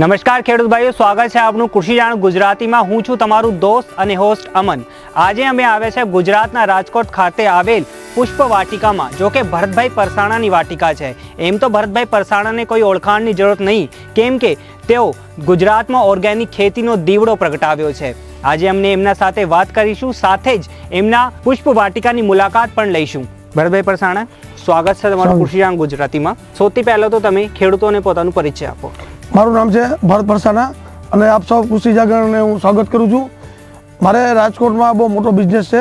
નમસ્કાર ખેડૂત ભાઈઓ, સ્વાગત છે આપનું કૃષિ જાણ ગુજરાતીમાં। હું છું તમારું દોસ્ત અને હોસ્ટ અમન। આજે અમે આવ્યા છે ગુજરાતના રાજકોટ ખાતે આવેલ પુષ્પ વાટિકામાં, જો કે ભરતભાઈ પરસાણાની વાટિકા છે। એમ તો ભરતભાઈ પરસાણાને કોઈ ઓળખાણની જરૂરત નહીં, કેમ કે તેઓ ગુજરાતમાં ઓર્ગેનિક ખેતીનો દીવડો પ્રગટાવ્યો છે। આજે અમને એમના સાથે વાત કરીશું, સાથે જ એમના પુષ્પ વાટિકાની મુલાકાત પણ લઈશું। ભરતભાઈ પરસાણા, સ્વાગત છે તમારું કૃષિ જાણ ગુજરાતીમાં। સૌથી પહેલાં તો તમે ખેડૂતોને પોતાનું પરિચય આપો। મારું નામ છે ભરત પરસાણા અને આપ સૌ કૃષિ જાગરણને હું સ્વાગત કરું છું। મારે રાજકોટમાં બહુ મોટો બિઝનેસ છે,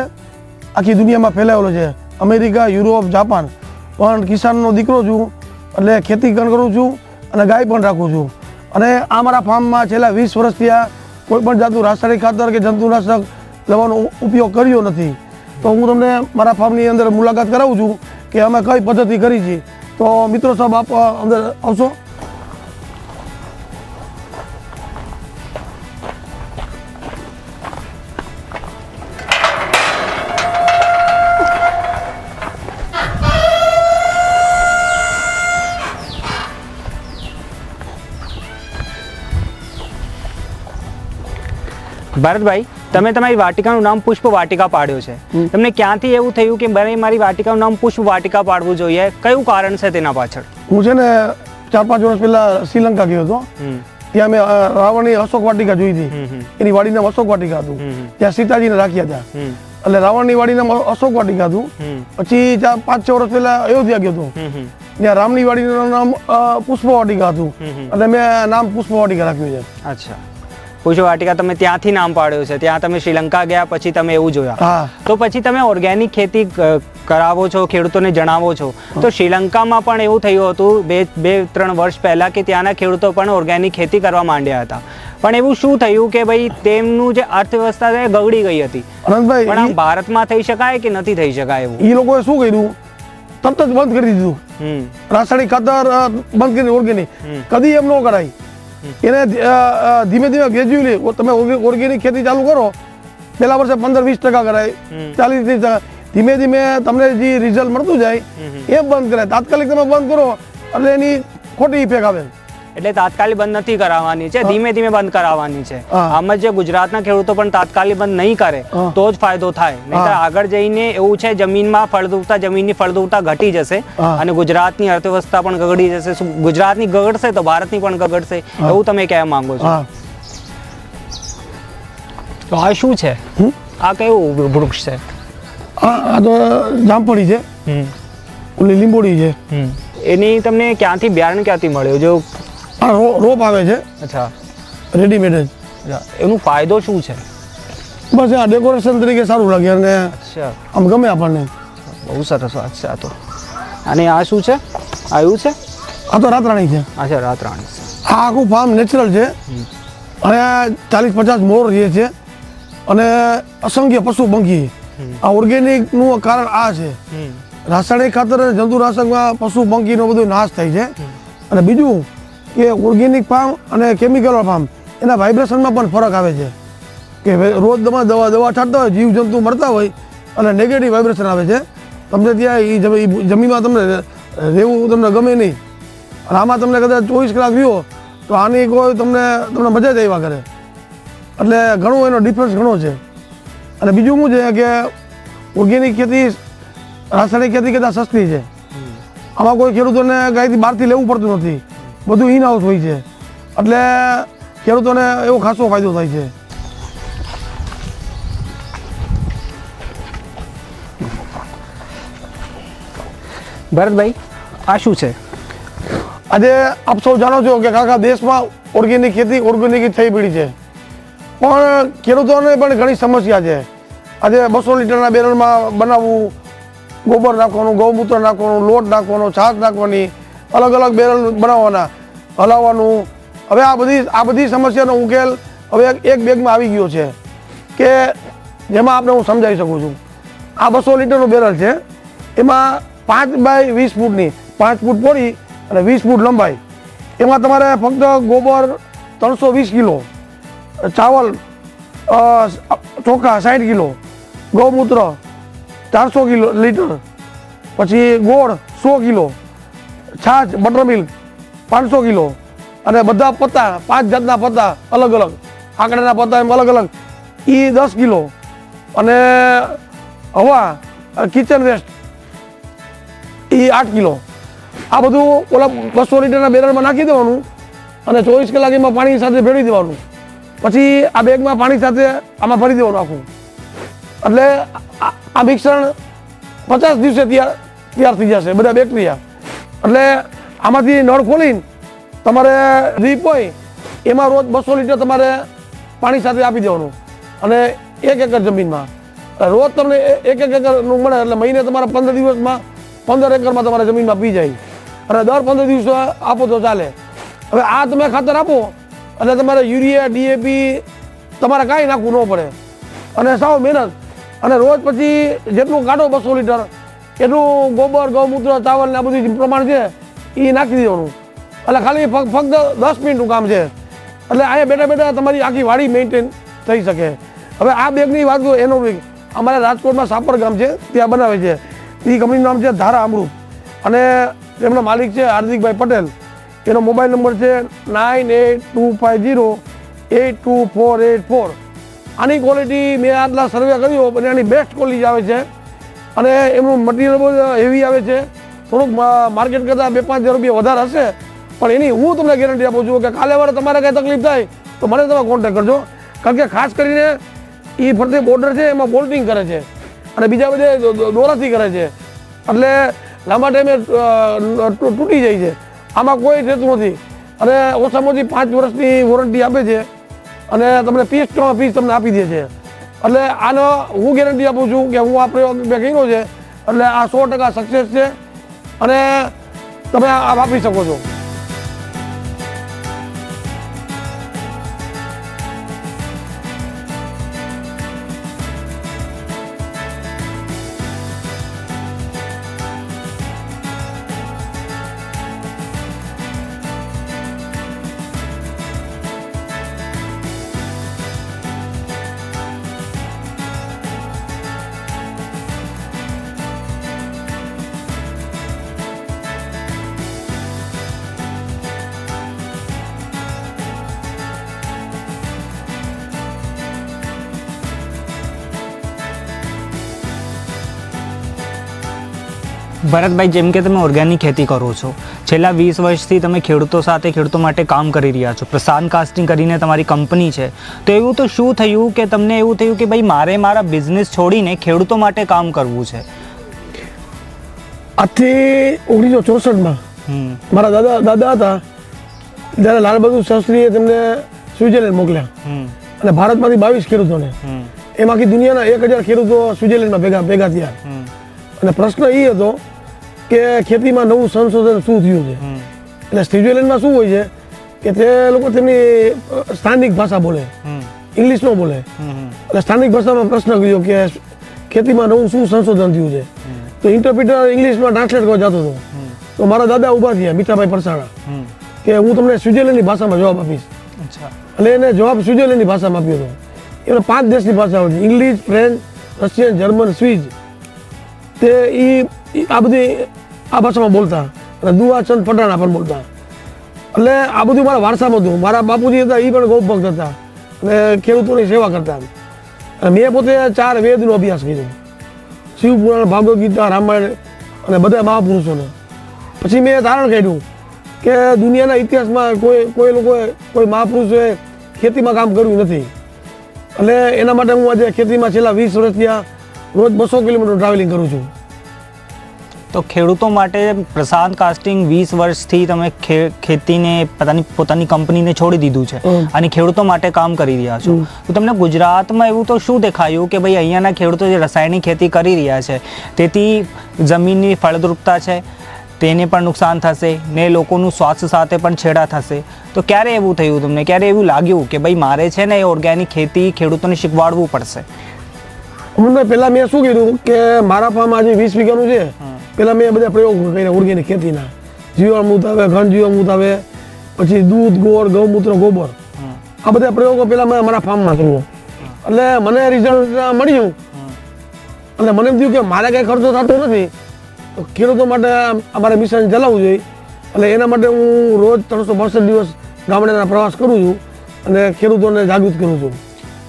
આખી દુનિયામાં ફેલાયેલો છે, અમેરિકા, યુરોપ, જાપાન। પણ કિસાનનો દીકરો છું, એટલે ખેતી પણ કરું છું અને ગાય પણ રાખું છું। અને આ મારા ફાર્મમાં છેલ્લા 20 વર્ષથી આ કોઈ પણ જાતનું રાસાયણિક ખાતર કે જંતુનાશક દવાનો ઉપયોગ કર્યો નથી। તો હું તમને મારા ફાર્મની અંદર મુલાકાત કરાવું છું કે અમે કઈ પદ્ધતિ કરી છે। તો મિત્રો સાહેબ, આપ અંદર આવશો? ભરતભાઈ, તમે તમારી વાટિકાનું નામ પુષ્પ વાટિકા પાડ્યો છે। તમને ક્યાંથી એવું થયું કે મારી વાટિકાનું નામ પુષ્પ વાટિકા પાડવું જોઈએ? કયું કારણ છે તેના પાછળ? હું છે ને 4-5 વર્ષ પહેલા શ્રીલંકા ગયો હતો। ત્યાં મેં રાવણની અશોક વાટિકા જોઈ હતી। એની વાડીનું નામ અશોક વાટિકા હતું। ત્યાં સીતાજીને રાખ્યા હતા, એટલે રાવણની વાડીનું નામ અશોક વાટિકા હતું। પછી 5-6 વર્ષ પહેલા અયોધ્યા ગયો હતો, ત્યાં રામની વાડીનું નામ પુષ્પ વાટિકા હતું, એટલે મેં નામ પુષ્પ વાટિકા રાખ્યું છે। અચ્છા, પુષ્પ વાટિકા તમે ત્યાંથી નામ પાડ્યું છે। ત્યાં તમે શ્રીલંકા ગયા પછી તમે એવું જોયા, તો પછી તમે ઓર્ગેનિક ખેતી કરાવો છો, ખેડૂતોને જણાવો છો। તો શ્રીલંકામાં પણ એવું થયું હતું 2-3 વર્ષ પહેલા કે ત્યાંના ખેડૂતો પણ ઓર્ગેનિક ખેતી કરવા માંડ્યા હતા, પણ એવું શું થયું કે ભાઈ તેમનું જે અર્થવ્યવસ્થા છે ગગડી ગઈ હતી। પણ આમ ભારતમાં થઈ શકાય કે નથી થઈ શકાય એવું? એ લોકોએ શું કર્યું, તરત જ બંધ કરી દીધું। રાસાયણિક ખાતર બંધ કરીને ઓર્ગેનિક કદી એમ ન કરાય। એને ધીમે ધીમે ગ્રેજ્યુઅલી તમે ઓર્ગેનિક ખેતી ચાલુ કરો, પહેલા વર્ષે 15-20% કરાય, 40-30%, ધીમે ધીમે તમને જે રિઝલ્ટ મળતું જાય એ બંધ કરાય। તાત્કાલિક તમે બંધ કરો એટલે એની ખોટી ઇફેક્ટ આવે। એટલે તાત્કાલિક બંધ નથી કરાવવાની છે, ધીમે ધીમે બંધ કરાવવાની છે। આમ જ ગુજરાતના ખેડૂતો પણ તાત્કાલિક બંધ નહીં કરે તો જ ફાયદો થાય, નહીંતર આગળ જઈને એવું છે જમીનમાં જમીનની ફળદ્રુપતા ઘટી જશે અને ગુજરાતની અર્થવ્યવસ્થા પણ ગગડી જશે। ગુજરાતની ગગડશે તો ભારતની પણ ગગડશે, એવું તમે કહેવા માંગો છો? તો આ શું છે? આ કયું વૃક્ષ છે? આ તો જામફળી છે, ઓલી લીંબોડી છે। એની તમને ક્યાંથી બિયારણ ક્યાંથી મળ્યું? જો આ રોપ આવે છે। અચ્છા, રેડીમેડ જ। એનો ફાયદો શું છે? બસ આ ડેકોરેશન તરીકે સારું લાગે અને આમ ગમે આપણને। બહુ સરસ વાત છે આ તો। અને આ શું છે? આ એવું છે? આ તો રાતરાણી છે। અચ્છા, રાતરાણી છે। આ આખું ફાર્મ નેચરલ છે અને 40-50 મોર રહે છે અને અસંખ્ય પશુ પંખી। આ ઓર્ગેનિક નું કારણ આ છે, રાસાયણિક ખાતર અને જંતુનાશકમાં પશુ પંખીનો બધો નાશ થાય છે। અને બીજું કે ઓર્ગેનિક ફાર્મ અને કેમિકલ ફાર્મ એના વાઇબ્રેશનમાં પણ ફરક આવે છે, કે રોજ દવા છાંટતા હોય, જીવજંતુ મરતા હોય અને નેગેટિવ વાઇબ્રેશન આવે છે। તમને ત્યાં એ જમીનમાં તમને રહેવું તમને ગમે નહીં, અને આમાં તમને કદાચ 24 કલાક રહ્યો તો આની કોઈ તમને મજા જ આવ્યા કરે। એટલે ઘણો એનો ડિફરન્સ ઘણો છે। અને બીજું શું છે કે ઓર્ગેનિક ખેતી રાસાયણિક ખેતી કરતાં સસ્તી છે। આમાં કોઈ ખેડૂતોને ગાયથી બહારથી લેવું પડતું નથી, બધું ઇન હાઉસ હોય છે, એટલે ખેડૂતોને એવો ખાસો ફાયદો થાય છે। ભરતભાઈ, આ શું છે? આજે આપ સૌ જાણો છો કે આખા દેશમાં ઓર્ગેનિક ખેતી ઓર્ગેનિક થઈ પડી છે, પણ ખેડૂતોને પણ ઘણી સમસ્યા છે। આજે 200 લીટરના બેરલમાં બનાવવું, ગોબર નાખવાનું, ગૌમૂત્ર નાખવાનું, લોટ નાખવાનો, છાશ નાખવાની, અલગ અલગ બેરલ બનાવવાના, હલાવવાનું। હવે આ બધી સમસ્યાનો ઉકેલ હવે એક બેગમાં આવી ગયો છે, કે જેમાં આપણે હું સમજાવી શકું છું। આ 200 લીટરનું બેરલ છે, એમાં 5 બાય 20 ફૂટની, 5 ફૂટ પહોળી અને 20 ફૂટ લંબાઈ, એમાં તમારે ફક્ત ગોબર 320 કિલો, ચાવલ ચોખા 60 કિલો, ગૌમૂત્ર 400 લીટર, પછી ગોળ 100 કિલો, છાશ બટર મિલ્ક 500 કિલો, અને બધા પત્તા 5 જાતના પત્તા અલગ અલગ, આંકડાના પત્તા એમ અલગ અલગ, એ 10 કિલો. અને હવા કિચન વેસ્ટ એ 8 કિલો. આ બધું ઓલા 200 લીટરના બેરલમાં નાખી દેવાનું અને 24 કલાક એમાં પાણી સાથે ભેળવી દેવાનું. પછી આ બેગમાં પાણી સાથે આમાં ભરી દેવાનું આખું. એટલે આ મિશ્રણ 50 દિવસે તૈયાર થઈ જશે, બધા બેક્ટેરિયા. એટલે આમાંથી નળ ખોલીને તમારે ડ્રીપ હોય એમાં રોજ 200 લીટર તમારે પાણી સાથે આપી દેવાનું. અને 1 એકર જમીનમાં રોજ તમને 1 એકરનું મળે એટલે મહિને તમારા 15 દિવસમાં 15 એકરમાં તમારા જમીનમાં પી જાય. અને દર 15 દિવસ આપો તો ચાલે. હવે આ તમે ખાતર આપો એટલે તમારે યુરિયા ડીએપી તમારે કાંઈ નાખવું ન પડે અને સાવ મહેનત. અને રોજ પછી જેટલું કાઢો 200 લીટર એટલું ગોબર ગૌમૂત્ર ચાવલ ને આ બધું પ્રમાણ છે એ નાખી દેવાનું. એટલે ખાલી ફક્ત 10 મિનિટનું કામ છે. એટલે અહીંયા બેઠા બેઠા તમારી આખી વાડી મેન્ટેન થઈ શકે. હવે આ બેગની વાત કરું એનો અમારે રાજકોટમાં સાપર ગામ છે ત્યાં બનાવે છે. એ કંપનીનું નામ છે ધારા અમૃત અને એમનો માલિક છે હાર્દિકભાઈ પટેલ. એનો મોબાઈલ નંબર છે 9825082484. આની ક્વોલિટી મેં આટલા સર્વે કર્યો અને આની બેસ્ટ ક્વોલિટી આવે છે અને એમનું મટીરિયલ બહુ હેવી આવે છે. થોડુંક માર્કેટ કરતાં 2-5 રૂપિયા વધારે હશે પણ એની હું તમને ગેરંટી આપું છું કે કાલે વારે તમારે કંઈ તકલીફ થાય તો મને તમે કોન્ટેક્ટ કરજો. કારણ કે ખાસ કરીને એ ફરતે બોર્ડર છે એમાં બોલ્ટિંગ કરે છે અને બીજા બધે દોરાથી કરે છે એટલે લાંબા ટાઈમે તૂટી જાય છે. આમાં કોઈ થતું નથી અને ઓછામાં ઓછી 5 વર્ષની વોરંટી આપે છે અને તમને પીસ તમને આપી દે છે. એટલે આનો હું ગેરંટી આપું છું કે હું આ પ્રયોગ મેં કર્યો છે એટલે આ 100% સક્સેસ છે અને તમે આ વાપરી શકો છો. ભરતભાઈ, જેમ કે તમે ઓર્ગેનિક ખેતી કરો છો, છેલ્લા 20 વર્ષથી તમે ખેડૂતો સાથે ખેડૂતો માટે કામ કરી રહ્યા છો, પ્રશાંત કાસ્ટિંગ કરીને તમારી કંપની છે, તો એવું તો શું થયું કે તમને એવું થયું કે ભાઈ મારે મારા બિઝનેસ છોડીને ખેડૂતો માટે કામ કરવું છે? આજથી 1964માં મારા દાદા હતા જ્યારે લાલ બહાદુર શાસ્ત્રીએ તેમને સ્વિટ્ઝરલેન્ડ મોકલ્યા અને ભારતમાંથી 22 ખેડૂતોને, એમાંથી દુનિયાના 1000 ખેડૂતો સ્વિટ્ઝરલેન્ડમાં ભેગા થયા. અને પ્રશ્ન એ હતો કે ખેતીમાં નવું સંશોધન શું થયું છે. એટલે સ્વિટ્ઝરલેન્ડમાં શું હોય છે કે તે લોકો તેમની સ્થાનિક ભાષા બોલે, ઇંગ્લિશ ન બોલે. એટલે સ્થાનિક ભાષામાં પ્રશ્ન કર્યો કે ખેતીમાં નવું શું સંશોધન થયું છે. તો ઇન્ટરપ્રિટર ઇંગ્લિશમાં ટ્રાન્સલેટ કરવા જતો હતો. તો મારા દાદા ઊભા થયા, મીઠાભાઈ પરસાણા, કે હું તમને સ્વિટ્ઝરલેન્ડની ભાષામાં જવાબ આપીશ. એટલે એને જવાબ સ્વિટ્ઝરલેન્ડની ભાષામાં આપ્યો હતો. એને 5 દેશની ભાષા હતી, English, French, Russian, German, Swiss. તે આ બધી આ ભાષામાં બોલતા અને દુઆચંદ પટાણા પણ બોલતા. એટલે આ બધું મારા વારસામાં હતું. મારા બાપુજી હતા એ પણ ગૌભક્ત હતા અને ખેડૂતોની સેવા કરતા. અને મેં પોતે 4 વેદનો અભ્યાસ કર્યો, શિવપુરાણ, ભાગવદ ગીતા, રામાયણ અને બધા મહાપુરુષોને. પછી મેં તારણ કાઢ્યું કે દુનિયાના ઇતિહાસમાં કોઈ મહાપુરુષોએ ખેતીમાં કામ કર્યું નથી. એટલે એના માટે હું આજે ખેતીમાં છેલ્લા 20 વર્ષથી રોજ 200 કિલોમીટર ટ્રાવેલિંગ કરું છું. તો ખેડૂતો માટે પ્રશાંત કાસ્ટિંગ 20 વર્ષથી તમે ખેતીને પોતાની કંપનીને છોડી દીધું છે અને ખેડૂતો માટે કામ કરી રહ્યા છો. તો તમને ગુજરાતમાં એવું તો શું દેખાયું કે ભાઈ અહીંયાના ખેડૂતો જે રાસાયણિક ખેતી કરી રહ્યા છે તેથી જમીનની ફળદ્રુપતા છે તેને પણ નુકસાન થશે ને લોકોનું સ્વાસ્થ્ય સાથે પણ છેડા થશે. તો ક્યારે એવું થયું તમને, ક્યારે એવું લાગ્યું કે ભાઈ મારે છે ને એ ઓર્ગેનિક ખેતી ખેડૂતોને શીખવાડવું પડશે? પહેલાં મેં શું કર્યું કે મારા ફાર્મ આજે 20 વીઘાનું છે. પહેલાં મેં બધા પ્રયોગ કર્યા ઓર્ગેનિક ખેતીના. જીવામૃત આવે, ઘન જીવામૃત આવે, પછી દૂધ, ગોળ, ગૌમૂત્ર, ગોબર, આ બધા પ્રયોગો પહેલાં મેં મારા ફાર્મમાં કર્યો. એટલે મને રિઝલ્ટ મળ્યું અને મને એમ થયું કે મારે કંઈ ખર્ચો થતો નથી ખેડૂતો માટે અમારે મિશન ચલાવવું જોઈએ. એટલે એના માટે હું રોજ 365 દિવસ ગામડાના પ્રવાસ કરું છું અને ખેડૂતોને જાગૃત કરું છું.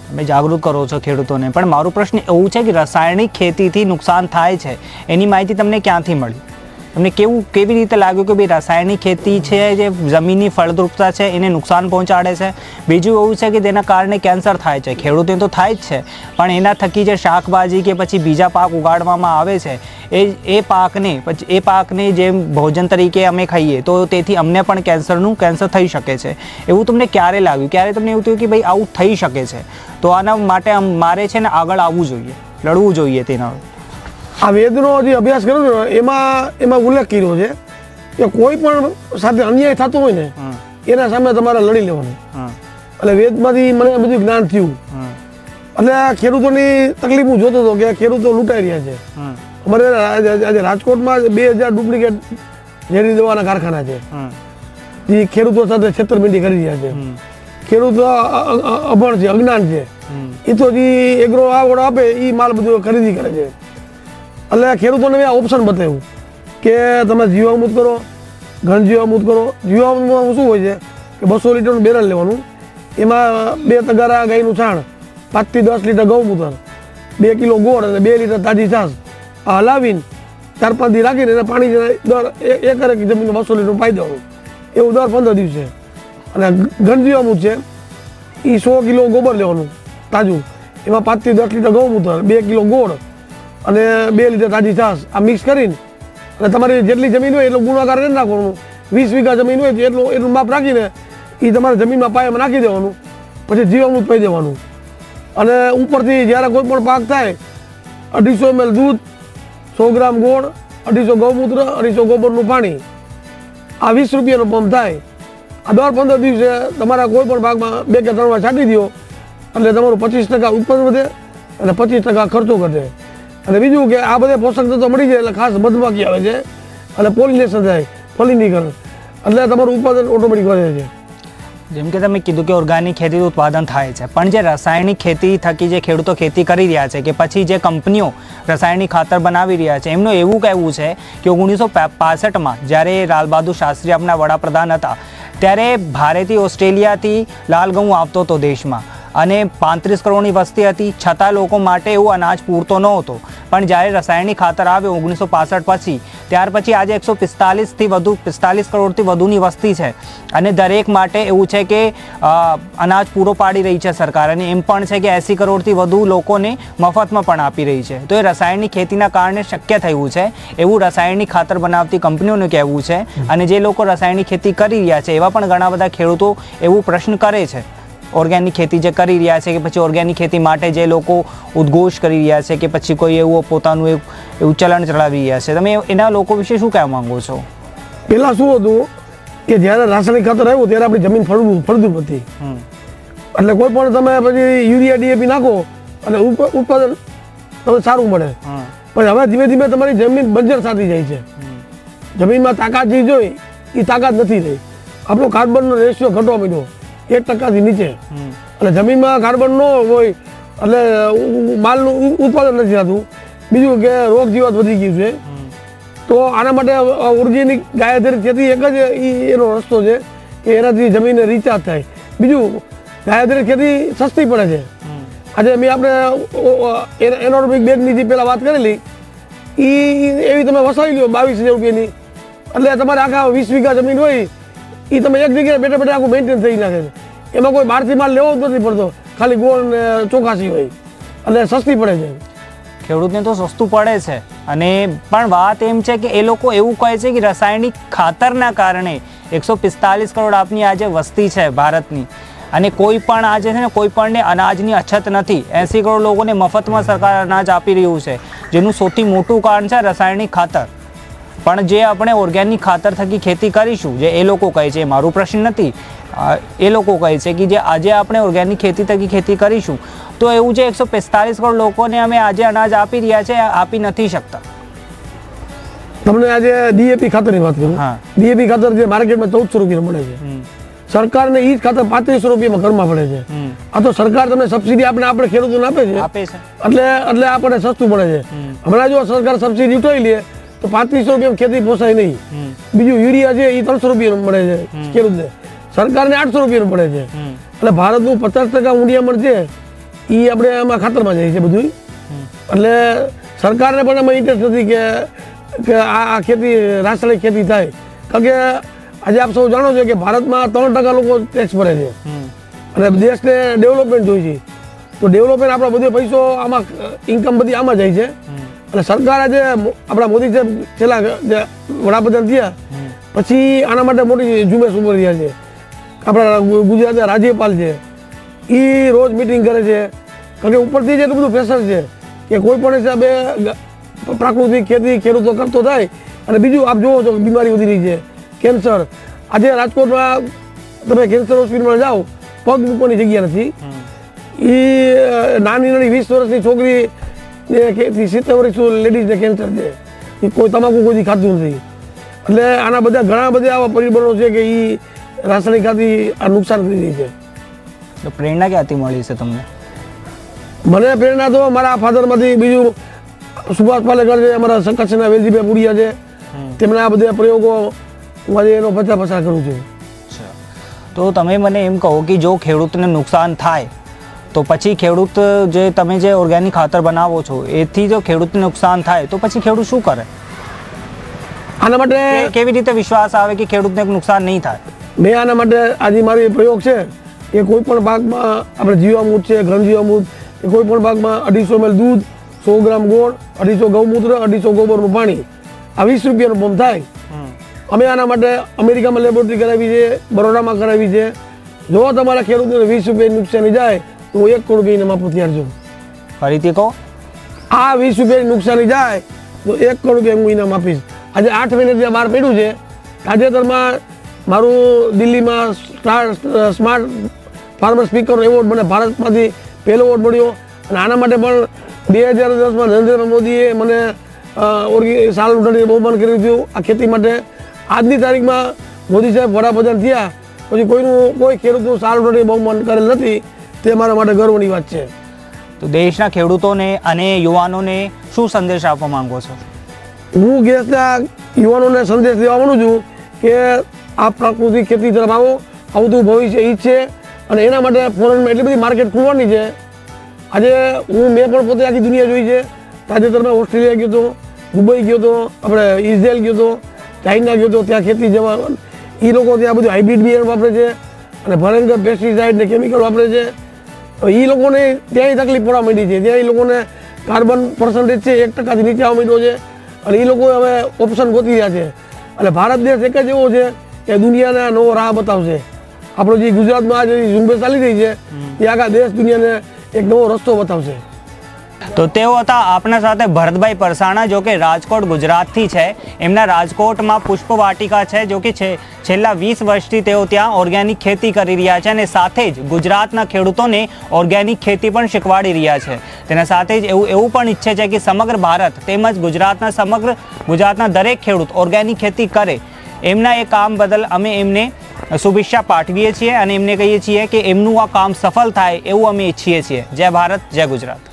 તમે જાગૃત કરો છો ખેડૂતોને, પણ મારો પ્રશ્ન એવું છે કે રાસાયણિક ખેતીથી નુકસાન થાય છે એની માહિતી તમને ક્યાંથી મળી? તમને કેવી રીતે લાગ્યું કે ભાઈ રાસાયણિક ખેતી છે જે જમીનની ફળદ્રુપતા છે એને નુકસાન પહોંચાડે છે? બીજું એવું છે કે તેના કારણે કેન્સર થાય છે, ખેડૂતોને તો થાય જ છે, પણ એના થકી જે શાકભાજી કે પછી બીજા પાક ઉગાડવામાં આવે છે એ પાકને જે ભોજન તરીકે અમે ખાઈએ તો તેથી અમને પણ કેન્સર થઈ શકે છે. એવું તમને ક્યારે લાગ્યું? ક્યારે તમને એવું થયું કે ભાઈ આવું થઈ શકે છે, તો આના માટે મારે છે ને આગળ આવવું જોઈએ, લડવું જોઈએ તેના? આ વેદનો જે અભ્યાસ કર્યો છે એમાં ઉલ્લેખ કર્યો છે કે કોઈ પણ સાથે અન્યાય થતો હોય ને એના સામે તમારે લડી લેવાનું. એટલે વેદમાંથી મને બધું જ્ઞાન થયું. એટલે ખેડૂતોની તકલીફ હું જોતો હતો કે ખેડૂતો લૂંટાઈ રહ્યા છે. અમારે આજે રાજકોટમાં 2000 ડુપ્લિકેટ ઝેરી દવાના કારખાના છે જે ખેડૂતો સાથે છેતરપિંડી કરી રહ્યા છે. ખેડૂતો અભણ છે, અજ્ઞાન છે, એ તો જે એગ્રો ઓર્ડર આપે એ માલ બધું ખરીદી કરે છે. એટલે ખેડૂતોને મેં ઓપ્શન બતાવ્યું કે તમે જીવામૃત કરો, ઘન જીવામૃત કરો. જીવામૃતમાં શું હોય છે કે 200 લીટરનું બેરલ લેવાનું, એમાં 2 તગારા ગાયનું છાણ, 5 થી 10 લીટર ગૌમૂત્ર, 2 કિલો ગોળ અને 2 લીટર તાજી છાશ આ હલાવીને 4-5 દી રાખીને એને પાણી દર એકર જમીનમાં 200 લીટર પાઈ દેવાનું. એવું દર 15 દિવસે. અને ઘન જીવામૃત છે એ 100 કિલો ગોબર લેવાનું તાજું, એમાં 5 થી 10 લીટર ગૌમૂત્ર, 2 કિલો ગોળ અને 2 લીટર તાજી છાશ આ મિક્સ કરીને અને તમારી જેટલી જમીન હોય એટલો ગુણાકાર કરી નાખવાનું. 20 વીઘા જમીન હોય એટલું માપ રાખીને એ તમારે જમીનમાં પાયામાં નાખી દેવાનું, પછી જીવામૃત પાઈ દેવાનું. અને ઉપરથી જ્યારે કોઈ પણ પાક થાય 250 ml દૂધ, 100 ગ્રામ ગોળ, 250 ગૌમૂત્ર, 250 ગોબરનું પાણી, આ 20 રૂપિયાનો પંપ થાય. આ દર 15 દિવસે તમારા કોઈ પણ ભાગમાં 2 કે 3 વાર છાંટી દો એટલે તમારું 25% ઉત્પાદન વધે અને 25% ખર્ચો ઘટે. અને બીજું કે આ બધા પોષક તત્વો મળી જાય એટલે ખાસ મધમાખી આવે છે અને પોલિનેશન થાય, ફલિનીકરણ, એટલે તમારું ઉત્પાદન ઓટોમેટિક વધે છે. જેમ કે તમે કીધું કે ઓર્ગેનિક ખેતી ઉત્પાદન થાય છે, પણ જે રાસાયણિક ખેતી થકી જે ખેડૂતો ખેતી કરી રહ્યા છે કે પછી જે કંપનીઓ રાસાયણિક ખાતર બનાવી રહ્યા છે એમનું એવું કહેવું છે કે 1965માં જ્યારે લાલ બહાદુર શાસ્ત્રી આપણા વડાપ્રધાન હતા ત્યારે ભારતથી ઓસ્ટ્રેલિયાથી લાલ ઘઉં આવતો હતો દેશમાં અને 35 કરોડની વસ્તી હતી, છતાં લોકો માટે એવું અનાજ પૂરતો નહોતો. પણ જ્યારે રાસાયણિક ખાતર આવ્યો 1965 પછી, ત્યાર પછી આજે 45 કરોડથી વધુની વસ્તી છે અને દરેક માટે એવું છે કે અનાજ પૂરો પાડી રહી છે સરકાર, અને એમ પણ છે કે 80 કરોડથી વધુ લોકોને મફતમાં પણ આપી રહી છે. તો એ રાસાયણિક ખેતીના કારણે શક્ય થયું છે એવું રાસાયણિક ખાતર બનાવતી કંપનીઓનું કહેવું છે. અને જે લોકો રાસાયણિક ખેતી કરી રહ્યા છે એવા પણ ઘણા બધા ખેડૂતો એવું પ્રશ્ન કરે છે ઓર્ગેનિક ખેતી જે કરી રહ્યા છે કે પછી ઓર્ગેનિક ખેતી માટે જે લોકો ઉદ્ઘોષ કરી રહ્યા છે કે પછી કોઈ એવું પોતાનું એવું ચલણ ચલાવી રહ્યા છે, તમે એના લોકો વિશે શું કહેવા માંગો છો? પહેલાં શું હતું કે જ્યારે રાસાયણિક ખાતર આવ્યું ત્યારે આપણી જમીન ફળદ્રુપ હતી, એટલે કોઈ પણ તમે પછી યુરિયા DAP નાખો અને ઉત્પાદન તમને સારું મળે. પણ હવે ધીમે ધીમે તમારી જમીન બંજર થતી જાય છે, જમીનમાં તાકાત જે જોઈ એ તાકાત નથી રહી. આપણો કાર્બનનો રેશિયો ઘટવા માંડ્યો 1% નીચે, એટલે જમીનમાં કાર્બન ન હોય એટલે માલનું ઉત્પાદન નથી થતું. બીજું કે રોગ જીવાત વધી ગયું છે. તો આના માટે ઓર્ગેનિક ગાય આધારિત ખેતી એક જ એનો રસ્તો છે કે એનાથી જમીનને રિચાર્જ થાય. બીજું ગાય આધારિત ખેતી સસ્તી પડે છે. આજે મેં આપણે એનોર્મિક બેગની જે પહેલાં વાત કરેલી એવી તમે વસાવી લો 22,000 રૂપિયાની, એટલે તમારે આખા 20 વીઘા જમીન હોય એ તમે એક જગ્યાએ બેઠા બેઠા આખું મેન્ટેન થઈ નાખે છે. એમાં કોઈ બહારથી માલ લેવો જ નથી પડતો, ખાલી ગોળ ને ચોખાસી હોય એટલે સસ્તી પડે છે. ખેડૂતને તો સસ્તું પડે છે. અને પણ વાત એમ છે કે એ લોકો એવું કહે છે કે રાસાયણિક ખાતરના કારણે 145 કરોડ આપની આજે વસ્તી છે ભારતની, અને કોઈ પણ આજે છે ને કોઈ પણને અનાજની અછત નથી. 80 કરોડ લોકોને મફતમાં સરકાર અનાજ આપી રહ્યું છે, જેનું સૌથી મોટું કારણ છે રાસાયણિક ખાતર. પણ જે આપણે ઓર્ગેનિક ખાતર થકી ખેતી કરીશું, જે એ લોકો કહે છે, મારું પ્રશ્ન નથી, એ લોકો કહે છે કે જે આજે આપણે ઓર્ગેનિક ખેતી થકી ખેતી કરીશું તો એવું છે 145 કરોડ લોકોને અમે આજે અનાજ આપી રહ્યા છે, આપી નથી શકતા. તમને આજે DAP ખાતરની વાત કરું. DAP ખાતર જે માર્કેટમાં 1400 રૂપિયા મળે છે, સરકારને એ જ ખાતર 3500 રૂપિયામાં ઘરમાં પડે છે. આ તો સરકાર તમને સબસિડી આપણે ખેડૂતોને આપે છે એટલે આપણને સસ્તું પડે છે. હમણાં જો સરકાર સબસિડી ઉઠાવી લે તો 3500 રૂપિયા ખેતી પોસાય નહીં. બીજું યુરિયા છે એ 300 રૂપિયા મળે છે ખેડૂતને, સરકારને 800 રૂપિયાનું પડે છે. એટલે ભારતનું 50% ઊંડિયામણ છે એ આપણે આમાં ખાતરમાં જાય છે બધું. એટલે સરકારને પણ એમાં ઇન્ટરેસ્ટ નથી કે આ ખેતી રાસાયણિક ખેતી થાય. કારણ કે આજે આપ સૌ જાણો છો કે ભારતમાં 3% લોકો ટેક્સ ભરે છે અને દેશને ડેવલપમેન્ટ જોઈએ છે. તો ડેવલપમેન્ટ આપણો બધો પૈસો આમાં ઇન્કમ બધી આમાં જાય છે. અને સરકાર આજે આપણા મોદી સાહેબ છેલ્લા જે વડાપ્રધાન થયા પછી આના માટે મોટી ઝુંબેશ ઉભી રહ્યા છે. આપણા ગુજરાતના રાજ્યપાલ છે એ રોજ મિટિંગ કરે છે. કારણ કે ઉપરથી જ એટલું બધું પ્રેશર છે કે કોઈ પણ હિસાબે પ્રાકૃતિક ખેતી ખેડૂતો કરતો થાય. અને બીજું આપ જોવો છો કે બીમારી વધી રહી છે, કેન્સર. આજે રાજકોટમાં તમે કેન્સર હોસ્પિટલમાં જાઓ, પગ મૂકવાની જગ્યા નથી. એ નાની 20 વર્ષની છોકરી 70 વર્ષ લેડીઝને કેન્સર છે. એ કોઈ તમાકુ કોઈ ખાતું નથી. એટલે આના બધા ઘણા બધા આવા પરિબળો છે કે એ રાસાયણિક ખાતી આ નુકસાન કરી રહી છે. તો પ્રેરણા ક્યાંથી મળી છે તમને? મને પ્રેરણા તો મારા ફાધરમાંથી, બીજું સુભાષ પાલેકર છે, અમારા કચ્છના વેલજીભાઈ પુડિયા છે, તેમના આ બધા પ્રયોગો હું આજે એનો પચાસ કરું છું. તો તમે મને એમ કહો કે જો ખેડૂતને નુકસાન થાય તો પછી ખેડૂત જે તમે જે ઓર્ગેનિક ખાતર બનાવો છો એથી જો ખેડૂતને નુકસાન થાય તો પછી ખેડૂત શું કરે? આના માટે કેવી રીતે વિશ્વાસ આવે કે ખેડૂતને નુકસાન નહીં થાય? મેં આના માટે આજે મારો પ્રયોગ છે કે કોઈ પણ ભાગમાં આપણે જીવામૃત છે, ઘન જીવામૃત, એ કોઈ પણ ભાગમાં 250 ml દૂધ, 100 ગ્રામ ગોળ, 250 ગૌમૂત્ર, 250 ગોબરનું પાણી, આ 20 રૂપિયાનો પંપ થાય. અમે આના માટે અમેરિકામાં લેબોરેટરી કરાવી છે, બરોડામાં કરાવી છે. જો તમારા ખેડૂતને 20 રૂપિયાની નુકસાની જાય તો હું 1 કરોડ રૂપિયાને માપું તૈયાર છું. ફરીથી કહો. આ 20 રૂપિયાની નુકસાની જાય તો 1 કરોડ રૂપિયા હું ઇનામ આપીશ. આજે 8 મહિને ત્યાં બહાર પડ્યું છે. તાજેતરમાં મારું દિલ્હીમાં સ્માર્ટ ફાર્મર સ્પીકર એવોર્ડ મને ભારતમાંથી પહેલો એવોર્ડ મળ્યો. અને આના માટે પણ 2010માં નરેન્દ્ર મોદીએ મને સાલ ઉઠાડીને બહુમાન કર્યું હતું આ ખેતી માટે. આજની તારીખમાં મોદી સાહેબ વડાપ્રધાન થયા પછી કોઈ ખેડૂતનું સાલ ઉઠાડીને બહુમાન કરેલ નથી. તે મારા માટે ગર્વની વાત છે. તો દેશના ખેડૂતોને અને યુવાનોને શું સંદેશ આપવા માંગો છો? હું દેશના યુવાનોને સંદેશ દેવા માંગુ છું કે આ પ્રાકૃતિક ખેતી તરફ આવો. આવતું ભવિષ્ય ઈ છે અને એના માટે ફોરેનમાં એટલી બધી માર્કેટ ખુલવાની છે. આજે મેં પણ પોતે આખી દુનિયા જોઈ છે. તાજેતરમાં ઓસ્ટ્રેલિયા ગયો હતો, દુબઈ ગયો હતો, આપણે ઇઝરાયલ ગયો હતો, ચાઇના ગયો હતો. ત્યાં ખેતી જવા એ લોકો ત્યાં બધું હાઇબ્રિડ બિયારણ વાપરે છે અને ભયંકર પેસ્ટિસાઇડ ને કેમિકલ વાપરે છે. એ લોકોને ત્યાંય તકલીફ પડવા માંડી છે. ત્યાં એ લોકોને કાર્બન પર્સન્ટેજ છે 1%થી નીચે આવવા માંડ્યો છે અને એ લોકો હવે ઓપ્શન ગોતી રહ્યા છે. એટલે ભારત દેશ એક જ એવો છે કે દુનિયાને નવો રાહ બતાવશે. આપણો જે ગુજરાતમાં આ જે ઝુંબેશ ચાલી રહી છે એ આખા દેશ દુનિયાને એક નવો રસ્તો બતાવશે. તો તેઓ હતા આપણા સાથે ભરતભાઈ પરસાણા, જો કે રાજકોટ ગુજરાતથી છે. એમના રાજકોટમાં પુષ્પ વાટિકા છે, જો કે છેલ્લા 20 વર્ષથી તેઓ ત્યાં ઓર્ગેનિક ખેતી કરી રહ્યા છે અને સાથે જ ગુજરાતના ખેડૂતોને ઓર્ગેનિક ખેતી પણ શીખવાડી રહ્યા છે. તેના સાથે જ એવું પણ ઈચ્છે છે કે સમગ્ર ભારત તેમજ ગુજરાતના દરેક ખેડૂત ઓર્ગેનિક ખેતી કરે. એમના એ કામ બદલ અમે એમને શુભેચ્છા પાઠવીએ છીએ અને એમને કહીએ છીએ કે એમનું આ કામ સફળ થાય એવું અમે ઈચ્છીએ છીએ. જય ભારત, જય ગુજરાત.